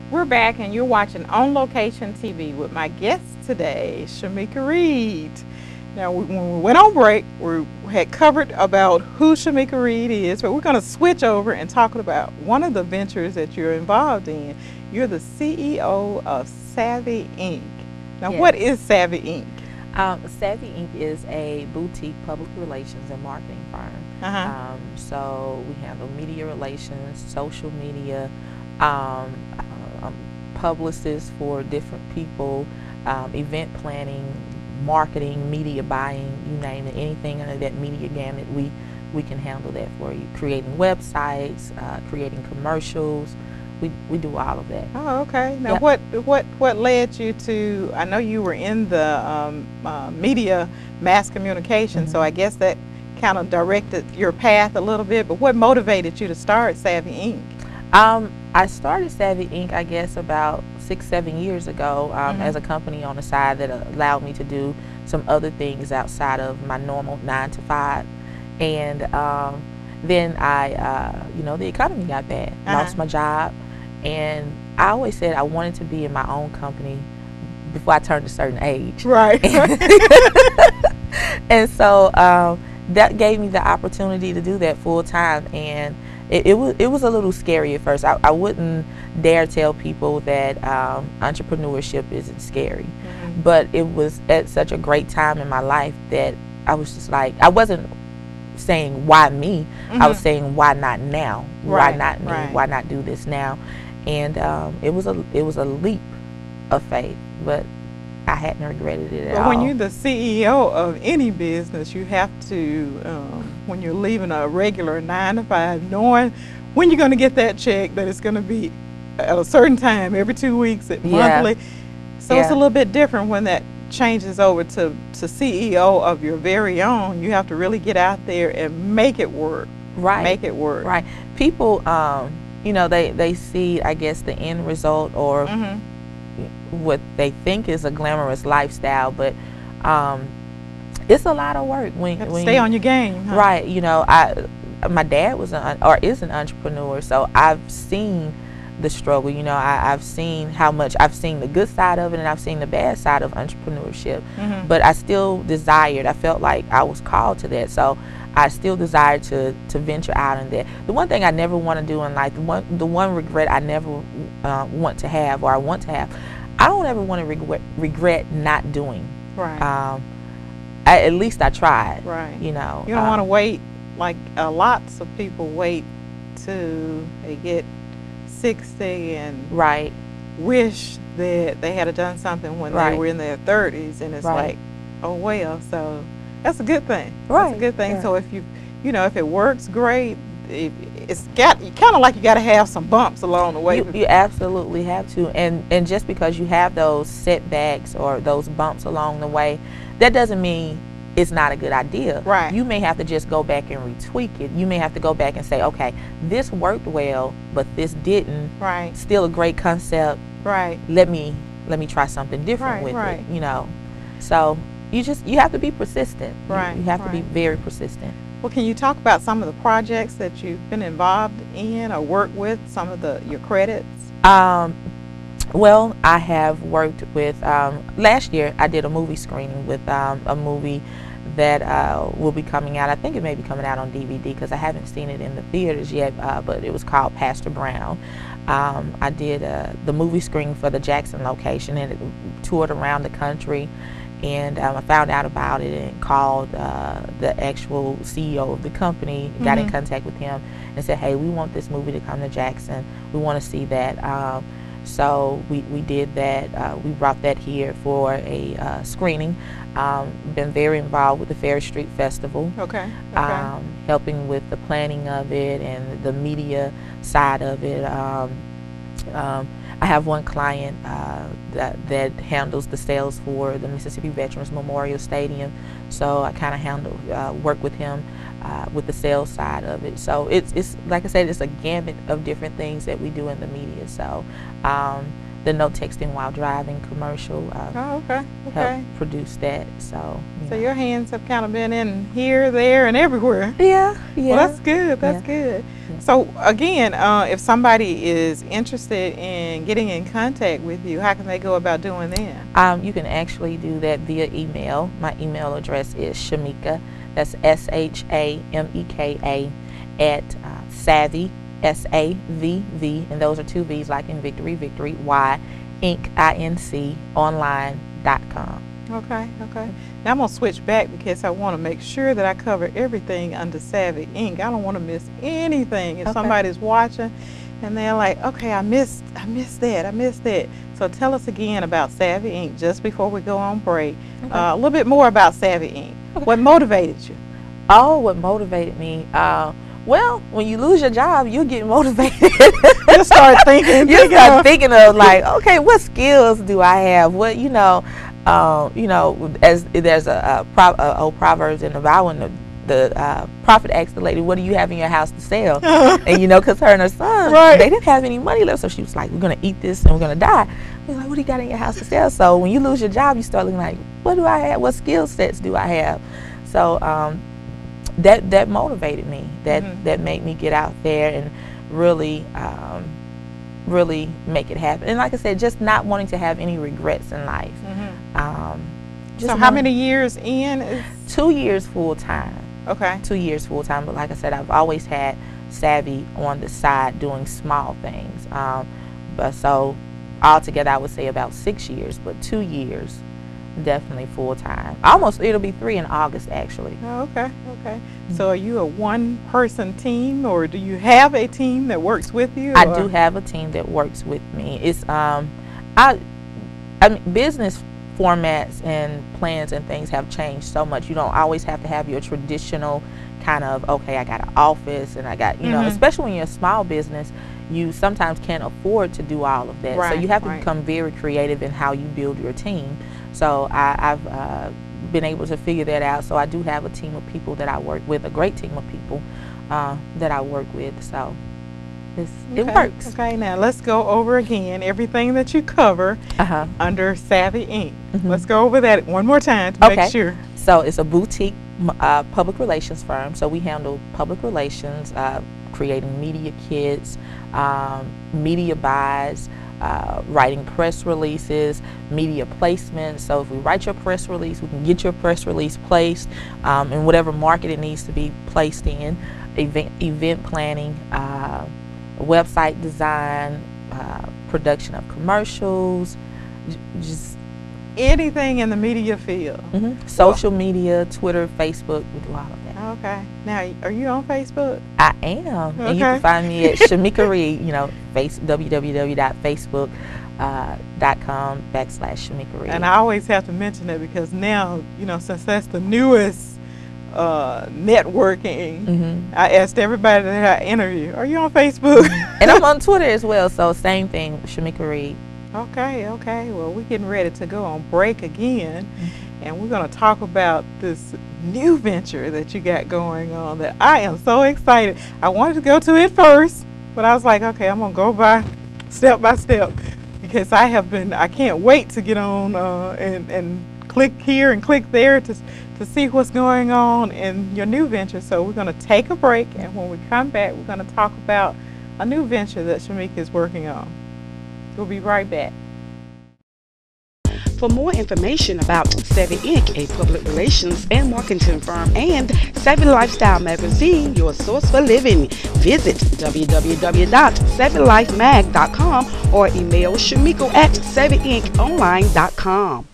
We're back, and you're watching On Location TV with my guest today, Shameka Reed. Now, when we went on break, we had covered about who Shameka Reed is, but we're going to switch over and talk about one of the ventures that you're involved in. You're the CEO of Savvy Inc. Now, Yes. what is Savvy Inc.? Savvy Inc. is a boutique public relations and marketing firm. So we handle media relations, social media, publicists for different people, event planning, marketing, media buying, you name it, anything under that media gamut, we can handle that for you. Creating websites, creating commercials, we do all of that. Oh, okay. Now, Yep. what led you to? I know you were in the media mass communication, so I guess that kind of directed your path a little bit. But what motivated you to start Savvy Inc.? I started Savvy Inc. I guess about 6-7 years ago as a company on the side that allowed me to do some other things outside of my normal 9 to 5, and then the economy got bad, lost my job, and I always said I wanted to be in my own company before I turned a certain age. Right. And so that gave me the opportunity to do that full time, and it was a little scary at first. I wouldn't dare tell people that entrepreneurship isn't scary, but it was at such a great time in my life that I was just like, I wasn't saying why me, I was saying why not now, why not me, why not do this now, and it was a leap of faith, but I hadn't regretted it at all. But when you're the CEO of any business, you have to, when you're leaving a regular 9 to 5, knowing when you're going to get that check, that it's going to be at a certain time, every 2 weeks, monthly. So it's a little bit different when that changes over to CEO of your very own. You have to really get out there and make it work. Right. Make it work. Right. People, they see, I guess, the end result or what they think is a glamorous lifestyle, but it's a lot of work when you stay on your game, huh? Right. My dad was is an entrepreneur, so I've seen the struggle. I've seen I've seen the good side of it, and I've seen the bad side of entrepreneurship, but I still I felt like I was called to that, so I still desired to venture out in that. The one thing I never want to do in life, the one regret I never want to have, or I want to have, I don't ever want to regret not doing. Right. At least I tried. Right. You don't want to wait like lots of people wait till they get 60 and wish that they had done something when they were in their 30s, and it's like, oh well. So that's a good thing. Right. That's a good thing. Yeah. So if if it works, great. It's got kind of like you got to have some bumps along the way. You absolutely have to, and just because you have those setbacks or those bumps along the way, that doesn't mean it's not a good idea. Right. You may have to just go back and retweak it. You may have to go back and say, okay, this worked well, but this didn't. Right. Still a great concept. Right. Let me try something different with it. So you have to be persistent. Right. You have to be very persistent. Well, can you talk about some of the projects that you've been involved in or worked with, some of your credits? Well, I have worked with, last year I did a movie screening with a movie that will be coming out. I think it may be coming out on DVD because I haven't seen it in the theaters yet, but it was called Pastor Brown. I did the movie screening for the Jackson location, and it toured around the country. And I found out about it and called the actual CEO of the company, got in contact with him and said, hey, we want this movie to come to Jackson. We want to see that. So we did that. We brought that here for a screening. Been very involved with the Ferry Street Festival. Okay. Helping with the planning of it and the media side of it. I have one client that handles the sales for the Mississippi Veterans Memorial Stadium, so I kind of work with him with the sales side of it. So it's like I said, it's a gamut of different things that we do in the media. So the no texting while driving commercial, help produce that. So your hands have kind of been in here, there, and everywhere. Yeah. Well, that's good. That's good. Yeah. So again, if somebody is interested in getting in contact with you, how can they go about doing that? You can actually do that via email. My email address is Shameka, that's SHAMEKA, at Savvy, SAVV, and those are 2 V's like in victory, Y, Inc, INC, online.com. Okay. Now I'm going to switch back because I want to make sure that I cover everything under Savvy Inc. I don't want to miss anything. If somebody's watching and they're like, okay, I missed that. So tell us again about Savvy Inc. just before we go on break. A little bit more about Savvy Inc. What motivated you? Oh, what motivated me? Well, when you lose your job, you get motivated. You start thinking. You start thinking of like, okay, what skills do I have? What as there's a old Proverbs in the Bible, and the prophet asked the lady, "What do you have in your house to sell?" And because her and her son, they didn't have any money left, so she was like, "We're gonna eat this and we're gonna die." He's like, "What do you got in your house to sell?" So when you lose your job, you start looking like, "What do I have? What skill sets do I have?" So that motivated me. That made me get out there and really make it happen. And like I said, just not wanting to have any regrets in life. So how many years in? 2 years full time. Okay. 2 years full time. But like I said, I've always had Savvy on the side doing small things. But so altogether, I would say about 6 years, but 2 years definitely full time. It'll be 3 in August actually. Oh, okay. So are you a one-person team, or do you have a team that works with you? I do have a team that works with me. It's business formats and plans and things have changed so much. You don't always have to have your traditional kind of, okay, I got an office and I got, especially when you're a small business, you sometimes can't afford to do all of that. So you have to become very creative in how you build your team. So I've been able to figure that out. So I do have a team of people that I work with, a great team of people that I work with. So it works. Okay, now let's go over again everything that you cover under Savvy Inc. Let's go over that one more time to make sure. So it's a boutique public relations firm. So we handle public relations, creating media kits, media buys, writing press releases, media placements. So if we write your press release, we can get your press release placed in whatever market it needs to be placed in, event planning, website design, production of commercials, just anything in the media field. Social media, Twitter, Facebook, we do all of that. Okay. Now, are you on Facebook? I am. And you can find me at Shameka Reed, www.facebook.com/Shameka Reed. And I always have to mention that because now, since that's the newest networking, I asked everybody that I interview, are you on Facebook? And I'm on Twitter as well, so same thing, Shameka Reed. Okay. Well, we're getting ready to go on break again, and we're going to talk about this new venture that you got going on that I am so excited. I wanted to go to it first, but I was like, okay, I'm going to go by step because I can't wait to get on and click here and click there to see what's going on in your new venture. So we're going to take a break, and when we come back, we're going to talk about a new venture that Shameka is working on. We'll be right back. For more information about Savvy Inc., a public relations and marketing firm, and Savvy Lifestyle Magazine, your source for living, visit www.savvylifemag.com or email Shameka at SavvyIncOnline.com.